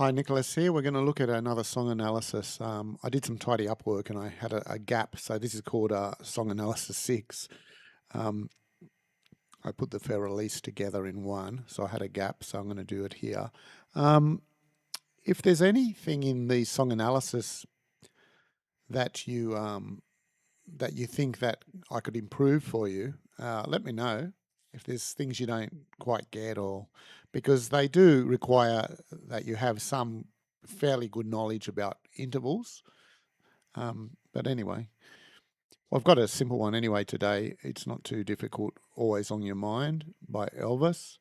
Hi, Nicholas here. We're going to look at another song analysis. I did some tidy up work and I had a gap, so this is called Song Analysis 6. Um, I put the fair release together in one, so I had a gap, so I'm going to do it here. If there's anything in the song analysis that you think that I could improve for you, let me know. If there's things you don't quite get, or because they do require that you have some fairly good knowledge about intervals. But anyway, I've got a simple one anyway today. It's not too difficult. Always on Your Mind by Elvis.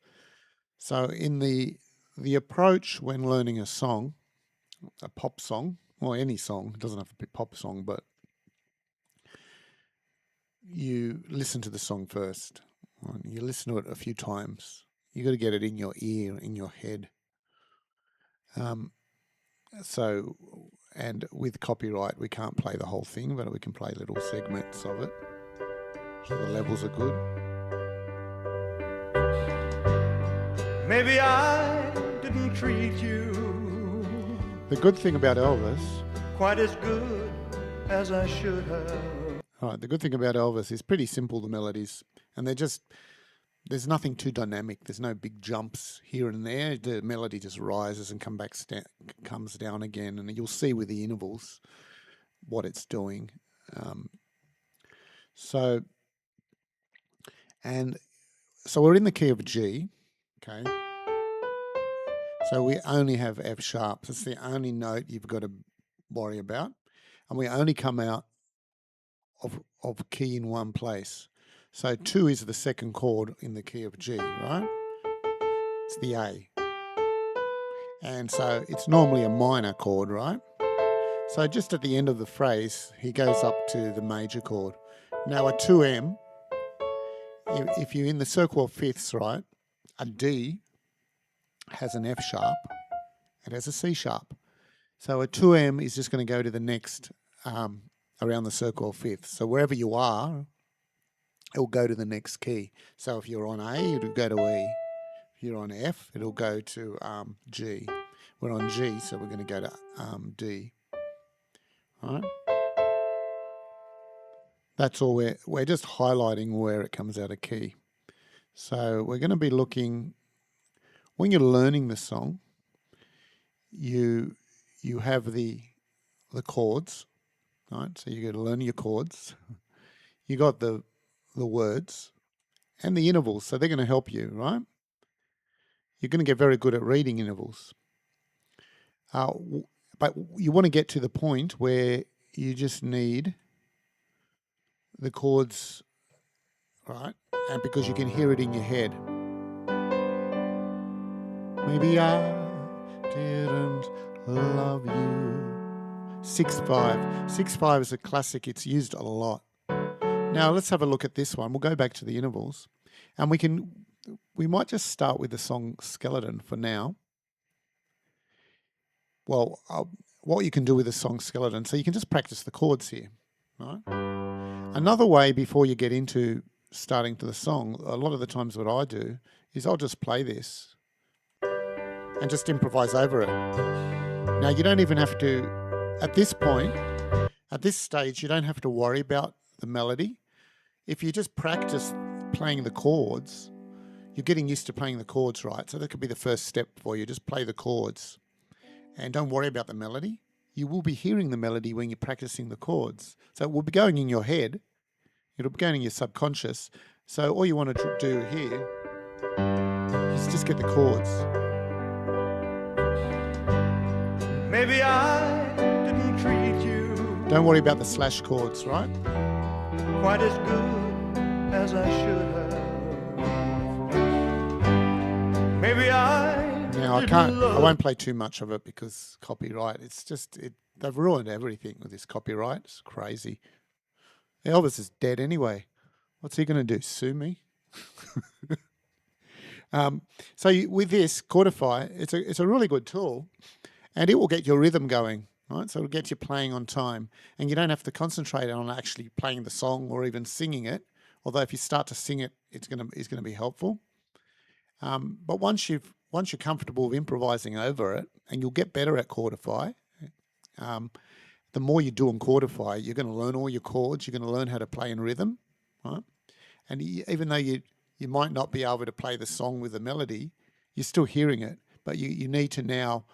So in the approach when learning a song, a pop song, or any song, it doesn't have to be pop song, but you listen to the song first. Right? You listen to it a few times. You got to get it in your ear, in your head. So, and with copyright, we can't play the whole thing, but we can play little segments of it. So the levels are good. Maybe I didn't treat you The good thing about Elvis, quite as good as I should have. the good thing about Elvis is pretty simple, the melodies, and there's nothing too dynamic. There's no big jumps here and there. The melody just rises and comes down again, and you'll see with the intervals what it's doing. So we're in the key of G, okay? So we only have F sharps. It's the only note you've got to worry about. And we only come out of key in one place. So 2 is the second chord in the key of G, right? It's the A. And so it's normally a minor chord, right? So just at the end of the phrase, he goes up to the major chord. Now a 2M, if you're in the circle of fifths, right, a D has an F sharp, it has a C sharp. So a 2M is just going to go to the next, around the circle of fifths. So wherever you are, it will go to the next key. So if you're on A, it'll go to E. If you're on F, it'll go to G. We're on G, so we're going to go to D. All right? That's all we're just highlighting where it comes out of key. So we're going to be looking, when you're learning the song, you have the chords, right? So you got to learn your chords. You got the words and the intervals, so they're going to help you, right? You're going to get very good at reading intervals. But you want to get to the point where you just need the chords, right? And because you can hear it in your head. Maybe I didn't love you. 6/5. 6/5 is a classic. It's used a lot. Now let's have a look at this one. We'll go back to the intervals, and we might just start with the song Skeleton for now. Well, what you can do with the song Skeleton, so you can just practice the chords here, right? Another way before you get into starting to the song, a lot of the times what I do is I'll just play this and just improvise over it. Now you don't even have to, at this point, at this stage, you don't have to worry about the melody. If you just practice playing the chords, you're getting used to playing the chords, right? So that could be the first step for you. Just play the chords and don't worry about the melody. You will be hearing the melody when you're practicing the chords. So it will be going in your head. It'll be going in your subconscious. So all you want to do here is just get the chords. Maybe I didn't treat you Don't worry about the slash chords, right? quite as good as I should have. Maybe Now I won't play too much of it because copyright. It's just they've ruined everything with this copyright. It's crazy. Elvis is dead anyway. What's he going to do? Sue me? With this Chordify, it's a really good tool, and it will get your rhythm going, right? So it'll get you playing on time, and you don't have to concentrate on actually playing the song or even singing it. Although if you start to sing it, it's going to be helpful. But once you're comfortable with improvising over it, and you'll get better at chordify. Um, the more you do on chordify, you're going to learn all your chords. You're going to learn how to play in rhythm, right? And even though you might not be able to play the song with the melody, you're still hearing it. But you need to now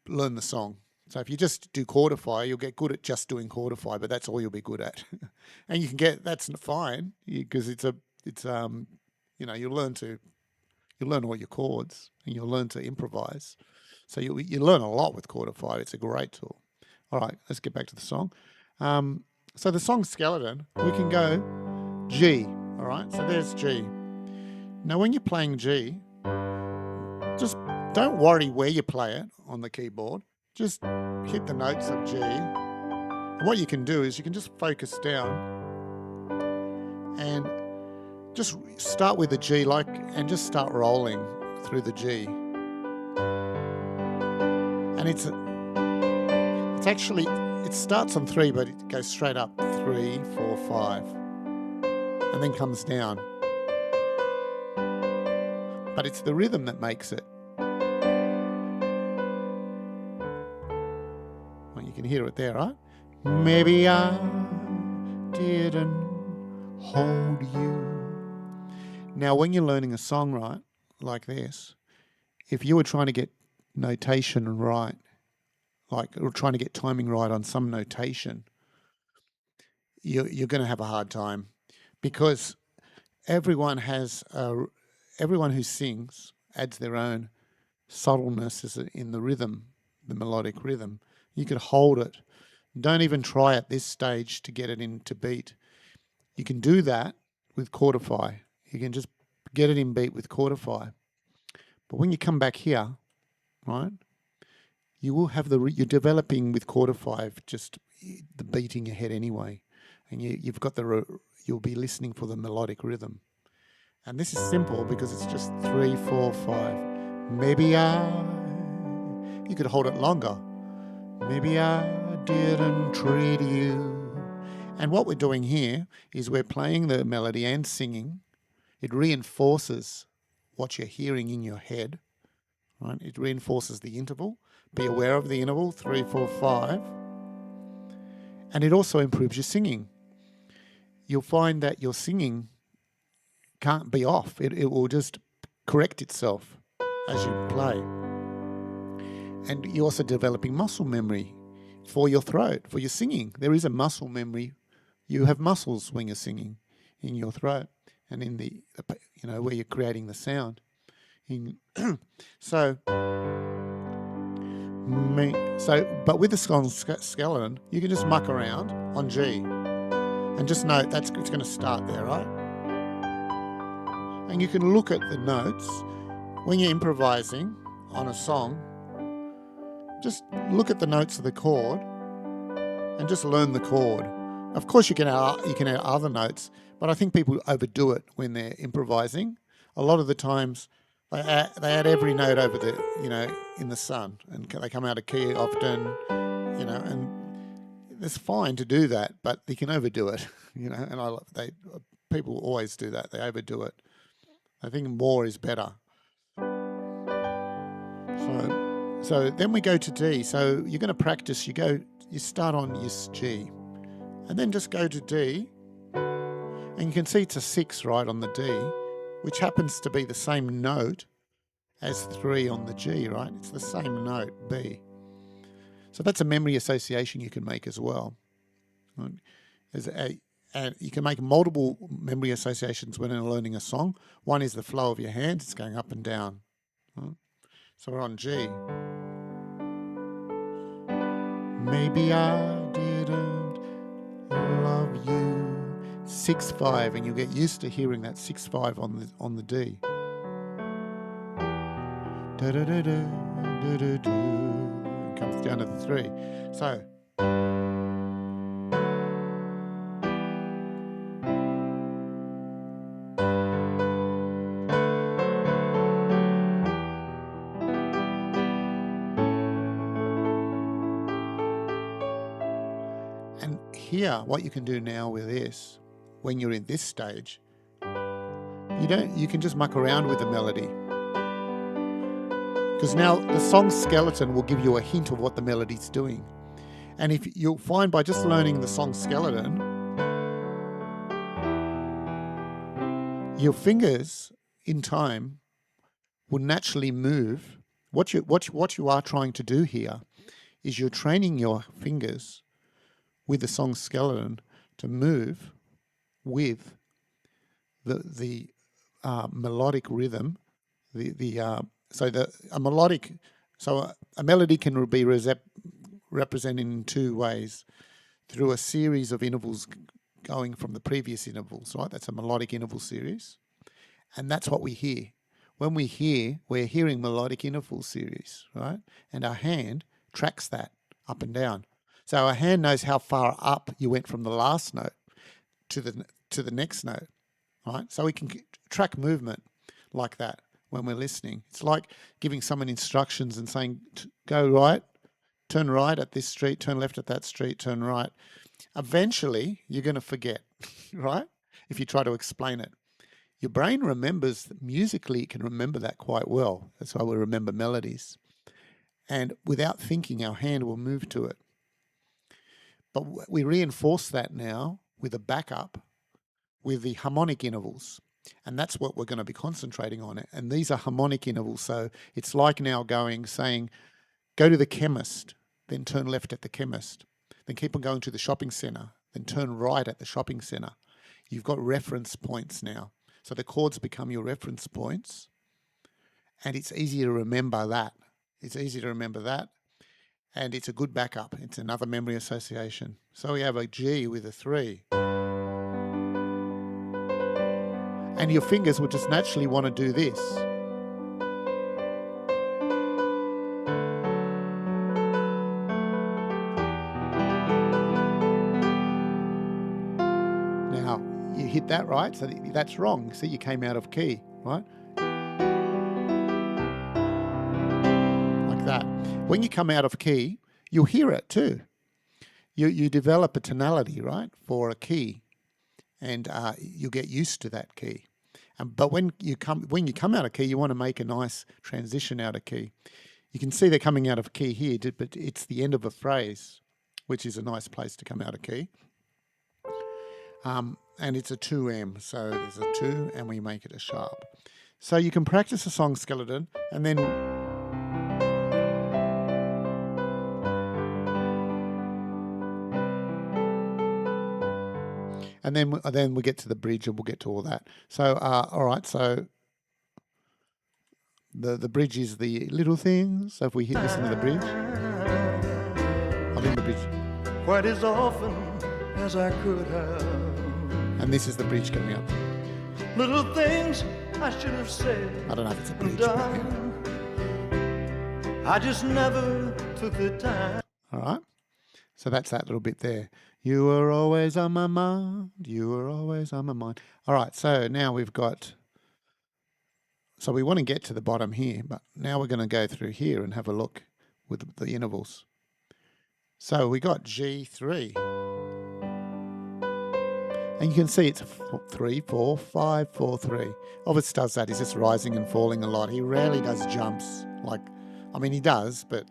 learn the song. So if you just do chordify, you'll get good at just doing chordify, but that's all you'll be good at. And you can get that's fine because you'll learn all your chords and you'll learn to improvise. So you learn a lot with chordify. It's a great tool. All right, let's get back to the song. So the song Skeleton, we can go G. All right, so there's G. Now when you're playing G, just don't worry where you play it on the keyboard. Just hit the notes of G. And what you can do is you can just focus down and just start with the G and just start rolling through the G. And it starts on 3, but it goes straight up 3, 4, 5, and then comes down. But it's the rhythm that makes it. Well, you can hear it there, right? Maybe I didn't hold you. Now, when you're learning a song, right, like this, if you were trying to get notation right, or trying to get timing right on some notation, you're going to have a hard time, because everyone who sings adds their own subtleness in the rhythm, the melodic rhythm. You could hold it. Don't even try at this stage to get it into beat. You can do that with chordify. You can just get it in beat with chordify. But when you come back here, right, you will have you're developing with chordify just the beat in your head anyway, and you've got you'll be listening for the melodic rhythm. And this is simple because it's just 3, 4, 5. Maybe you could hold it longer. Maybe I didn't treat you. And what we're doing here is we're playing the melody and singing. It reinforces what you're hearing in your head, right? It reinforces the interval. Be aware of the interval, 3, 4, 5. And it also improves your singing. You'll find that your singing can't be off. It will just correct itself as you play. And you're also developing muscle memory for your throat, for your singing. There is a muscle memory. You have muscles when you're singing in your throat and in the where you're creating the sound. But with the song Skeleton, you can just muck around on G and just know it's going to start there, right? And you can look at the notes when you're improvising on a song. Just look at the notes of the chord and just learn the chord. Of course, you can add other notes, but I think people overdo it when they're improvising. A lot of the times, they add every note over in the sun, and they come out of key often, and it's fine to do that, but they can overdo it, and people always do that. They overdo it. I think more is better. So then we go to D. So you're going to practice. You start on your G, and then just go to D, and you can see it's a 6 right on the D, which happens to be the same note as 3 on the G, right? It's the same note, B. So that's a memory association you can make as well. Right? And you can make multiple memory associations when you're learning a song. One is the flow of your hands. It's going up and down. Right? So we're on G. Maybe I didn't love you. 6, 5, and you'll get used to hearing that 6, 5 on the D. Da da da da da da da. Comes down to the 3. So. Here, what you can do now with this, when you're in this stage, You can just muck around with the melody. Because now the song skeleton will give you a hint of what the melody's doing. And if you'll find by just learning the song skeleton, your fingers in time will naturally move. What you are trying to do here is you're training your fingers with the song skeleton to move with the melodic rhythm. A melody can be represented in two ways: through a series of intervals going from the previous intervals, right? That's a melodic interval series. And that's what we hear. When we hear, we're hearing melodic interval series, right? And our hand tracks that up and down. So our hand knows how far up you went from the last note to the next note, right? So we can track movement like that when we're listening. It's like giving someone instructions and saying, go right, turn right at this street, turn left at that street, turn right. Eventually, you're going to forget, right? If you try to explain it. Your brain remembers, musically, it can remember that quite well. That's why we remember melodies. And without thinking, our hand will move to it. But we reinforce that now with a backup with the harmonic intervals. And that's what we're going to be concentrating on. And these are harmonic intervals. So it's like now saying, go to the chemist, then turn left at the chemist. Then keep on going to the shopping centre, then turn right at the shopping centre. You've got reference points now. So the chords become your reference points, and it's easy to remember that. It's easy to remember that, and it's a good backup. It's another memory association. So we have a G with a 3. And your fingers will just naturally want to do this. Now, you hit that right, so that's wrong. See, you came out of key, right? Like that. When you come out of key, you'll hear it too. You develop a tonality, right, for a key, and you'll get used to that key. But when you come out of key, you want to make a nice transition out of key. You can see they're coming out of key here, but it's the end of a phrase, which is a nice place to come out of key. And it's a 2M, so there's a 2 and we make it a sharp. So you can practice a song skeleton and then we get to the bridge and we'll get to all that. So all right, so the bridge is the little things. So if we listen to the bridge, I'll do the bridge. Quite as often as I could have. And this is the bridge coming up. Little things I should have said. I don't know if it's a bridge. But yeah. I just never took the time. All right. So that's that little bit there. You were always on my mind. You were always on my mind. All right. So now we've got. So we want to get to the bottom here, but now we're going to go through here and have a look with the intervals. So we got G3. And you can see it's 3, 4, 5, 4, 3. Elvis does that. He's just rising and falling a lot. He rarely does jumps. He does, but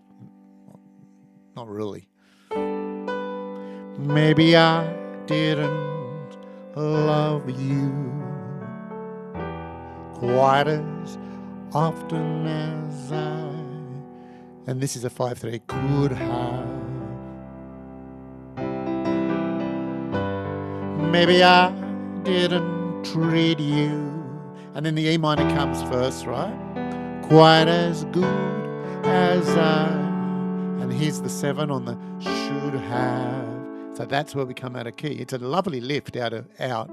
not really. Maybe I didn't love you quite as often as I, and this is a 5-3, could have. Maybe I didn't treat you, and then the E minor comes first, right? Quite as good as I, and here's the 7 on the should have. So that's where we come out of key. It's a lovely lift out,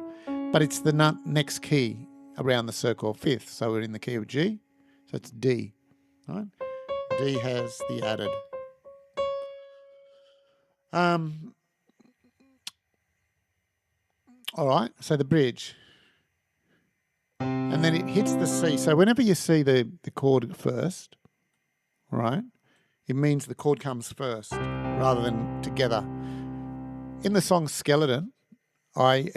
but it's the next key around the circle, 5th. So we're in the key of G, so it's D, right? D has the added. All right, so the bridge. And then it hits the C. So whenever you see the chord first, right, it means the chord comes first rather than together. In the song Skeleton, I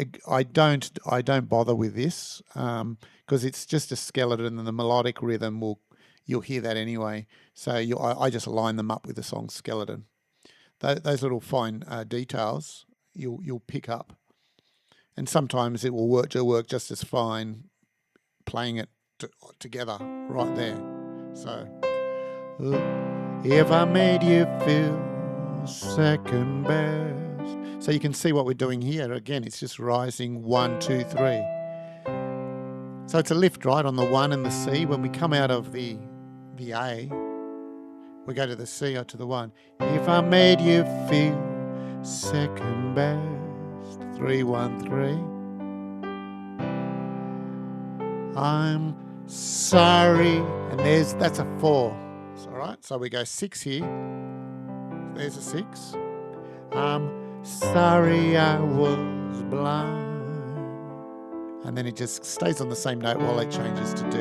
don't bother with this because it's just a skeleton, and the melodic rhythm you'll hear that anyway. So I just line them up with the song skeleton. Those little fine details you'll pick up, and sometimes it will work just as fine playing it together right there. So if I made you feel second best. So you can see what we're doing here. Again, it's just rising 1, 2, 3. So it's a lift, right, on the 1 and the C. When we come out of the A, we go to the C or to the 1. If I made you feel second best. 3, 1, 3. I'm sorry. And that's a 4. All right. So we go 6 here. There's a 6. I'm sorry I was blind. And then it just stays on the same note while it changes to D.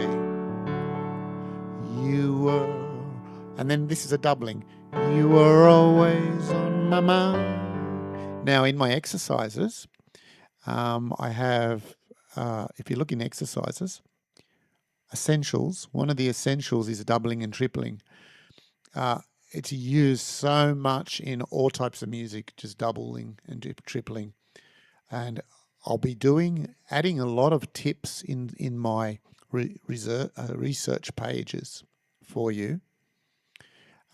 You were, and then this is a doubling. You were always on my mind. Now in my exercises, I have, if you look in exercises, essentials, one of the essentials is doubling and tripling. It's used so much in all types of music, just doubling and tripling. And I'll be adding a lot of tips in my research pages for you.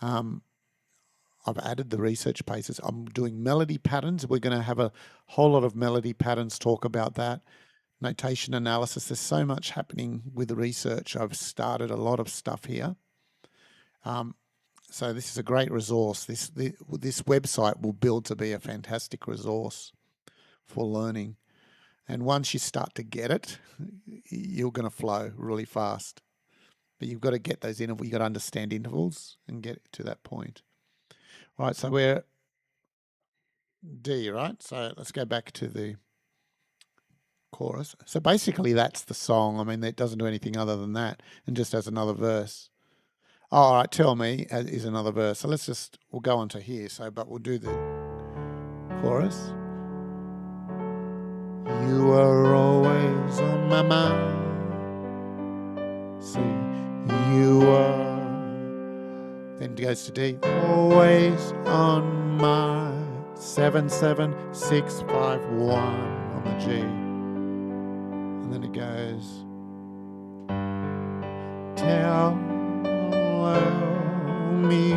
I've added the research pages. I'm doing melody patterns. We're going to have a whole lot of melody patterns, talk about that. Notation analysis. There's so much happening with the research. I've started a lot of stuff here. So this is a great resource. This website will build to be a fantastic resource for learning. And once you start to get it, you're going to flow really fast. But you've got to get those intervals. You've got to understand intervals and get to that point. All right, so we're D, right? So let's go back to the chorus. So basically that's the song. I mean, it doesn't do anything other than that and just has another verse. All right, tell me is another verse. So we'll go on to here. But we'll do the chorus. You are always on my mind. See, you are. Then it goes to D. Always on my 7, 7, 6, 5, 1 on the G. And then it goes. Tell me.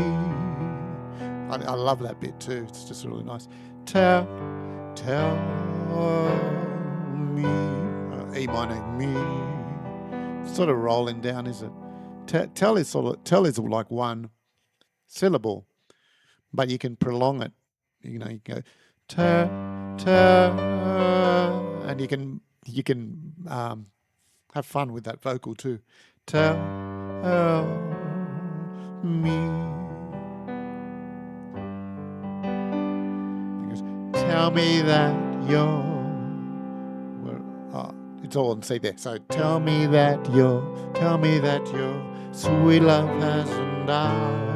I love that bit too. It's just really nice. Tell me. E minor, me. It's sort of rolling down, is it? Tell is like one syllable, but you can prolong it. You know, you go tell, and you can have fun with that vocal too. Tell me. Tell me that you're. It's all on C there. So tell me that your sweet love hasn't died.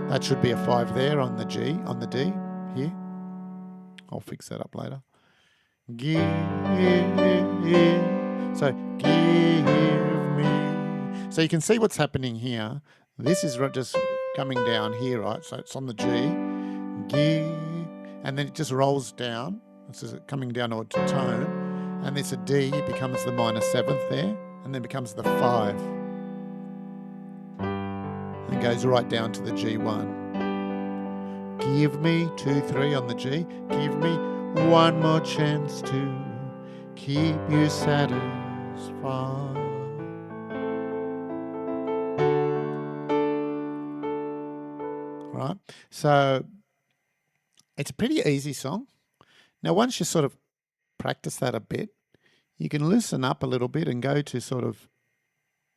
That should be a 5 there on the G, on the D here. I'll fix that up later. So give me. So you can see what's happening here. This is just coming down here, right? So it's on the G. And then it just rolls down. This is coming down to a tone. And it's a D, it becomes the minor 7th there, and then becomes the 5. And goes right down to the G1. Give me 2, 3 on the G. Give me one more chance to keep you satisfied. Right? So it's a pretty easy song. Now, once you sort of practice that a bit, you can loosen up a little bit and go to sort of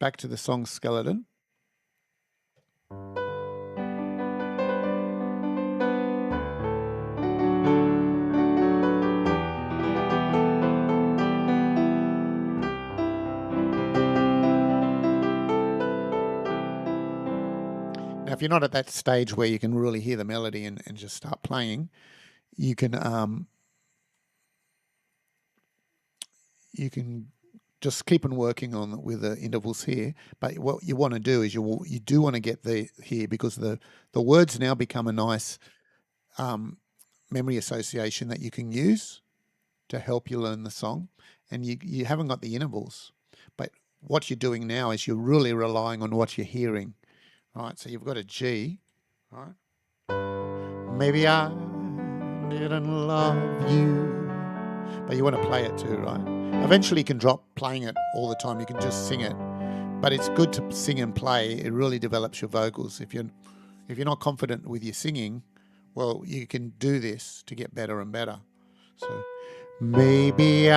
back to the song skeleton. Now, if you're not at that stage where you can really hear the melody and just start playing, you can you can just keep on working on with the intervals here. But what you want to do is you do want to get the here, because the words now become a nice memory association that you can use to help you learn the song, and you haven't got the intervals. But what you're doing now is you're really relying on what you're hearing, right? So you've got a G, right? Maybe I didn't love you, but you want to play it too, right? Eventually you can drop playing it all the time. You can just sing it, but it's good to sing and play. It really develops your vocals. If you're not confident with your singing, well, you can do this to get better and better. So maybe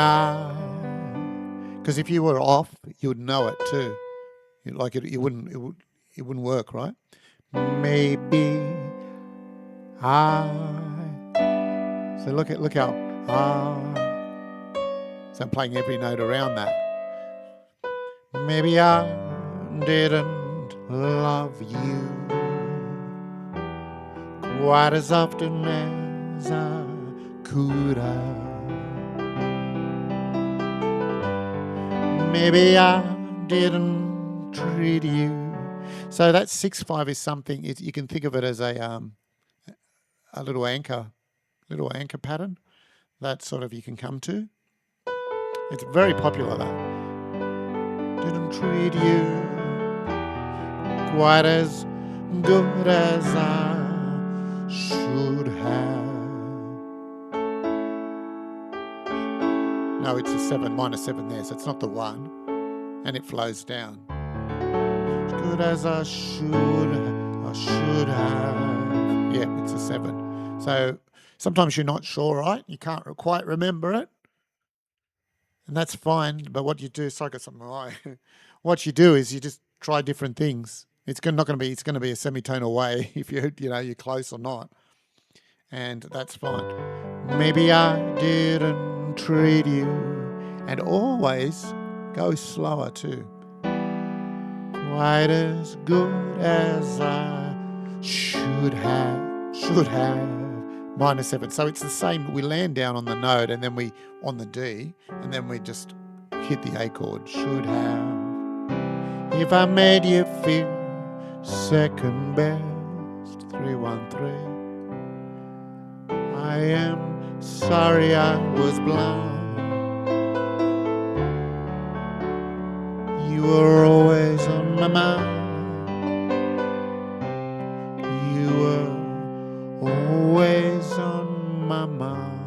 because if you were off, you would know it too. Like it wouldn't work, right? Maybe so look how so I'm playing every note around that. Maybe I didn't love you quite as often as I could have. Maybe I didn't treat you. So that 6/5 is something. You can think of it as a little anchor pattern that sort of you can come to. It's very popular, that. Didn't treat you quite as good as I should have. No, it's a 7, -7 there, so it's not the 1, and it flows down. As good as I should have. Yeah, it's a 7. So sometimes you're not sure, right? You can't quite remember it. And that's fine, but what you do, sorry, I got something wrong. What you do is you just try different things. It's going to be a semitonal way if you're close or not, and that's fine. Maybe I didn't treat you, and always go slower too. Quite as good as I should have. -7. So it's the same. We land down on the note, and then we on the D, and then we just hit the A chord. Should have. If I made you feel second best, 313. I am sorry I was blind. You were always on my mind. You were always on my mind.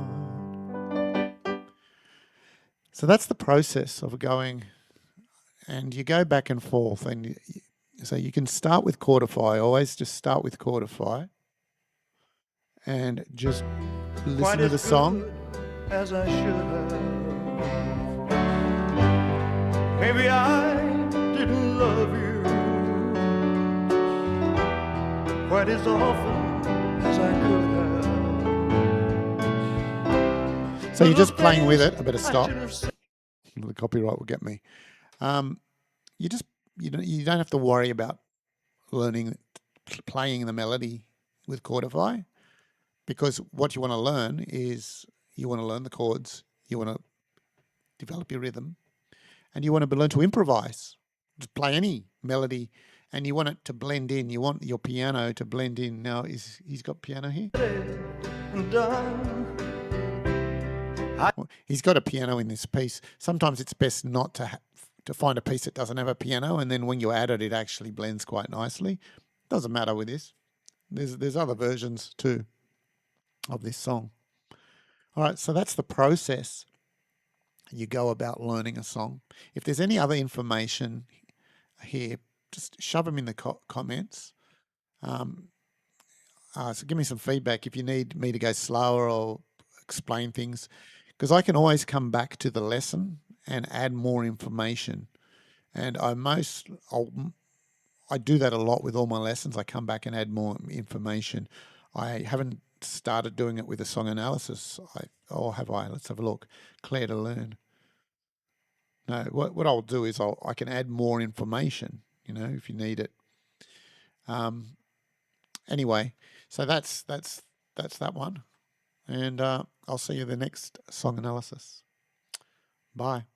So that's the process of going, and you go back and forth, and so you can start with chordify. Always just start with chordify, and just listen to the song. As I should have. Maybe I didn't love you quite as often as I could have. So you're just playing with it. I better stop. The copyright will get me. You don't have to worry about playing the melody with chordify, because what you want to learn is you want to learn the chords, you want to develop your rhythm, and you want to learn to improvise. Just play any melody, and you want it to blend in. You want your piano to blend in. Now, he's got piano here? He's got a piano in this piece. Sometimes it's best not to find a piece that doesn't have a piano, and then when you add it, it actually blends quite nicely. Doesn't matter with this. There's other versions too of this song. All right, so that's the process you go about learning a song. If there's any other information here, just shove them in the comments. So give me some feedback if you need me to go slower or explain things, because I can always come back to the lesson and add more information. And I do that a lot with all my lessons. I come back and add more information. I haven't started doing it with a song analysis. Or have I? Let's have a look. Claire to learn. No, what I'll do is I can add more information, if you need it. Anyway, so that's that one. And I'll see you in the next song analysis. Bye.